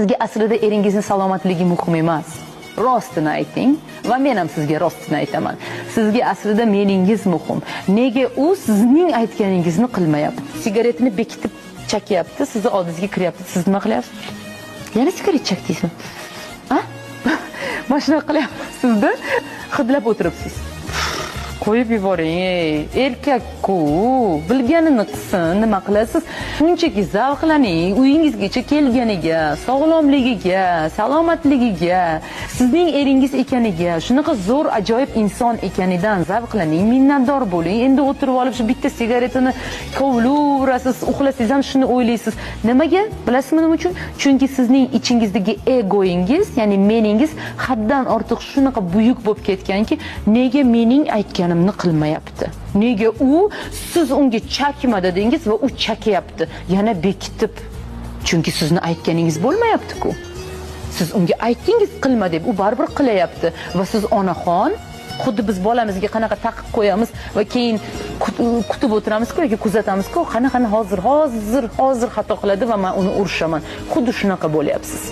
Sizga aslida eringizning salomatligi muhim emas. Rostini ayting va men ham sizga rostini aytaman. Sizga aslida meningiz muhim. Nega u sizning aytganingizni qilmayapti? Sigaretini bekitib chakyapti, sizni oldingizga kiryapti. Siz nima qilyapsiz? Yana sigaret chakdingizmi? Ha? Mana shunaqa qilyapsiz-da, hidlab o'tiribsiz. Qo'yib yuboring, erkak-ku, bilganini qilsin, nima qilasiz? Shunchaki zavqlaning, uyingizgacha kelganiga, sog'lomligiga, salomatligiga, sizning eringiz ekaniga, shunaqa zo'r ajoyib inson ekanidan zavqlaning, minnatdor bo'ling. Endi o'tirib olib shu bitta sigaretini kovlaverasiz, uxlasangiz ham shuni o'ylaysiz. Nimaga? Bilasizmi nima uchun? Chunki sizning ichingizdagi egoingiz, ya'ni meningiz haddan ortiq shunaqa buyuk bo'lib ketganki, nega mening aytganimni qilmayapti? Nega u siz unga chakma dedingiz va u chakyapti, yana bekitib. Chunki sizni aytganingiz bo'lmayapti-ku. Siz unga aytdingiz qilma deb, u baribir qilyapti va siz onaxon, xuddi biz bolamizga qanaqa taqib qo'yamiz va keyin kutib o'tiramiz-ku yoki kuzatamizku, qanaqa hozir xato qiladi va men uni urishaman. Xuddi shunaqa bo'lyapsiz.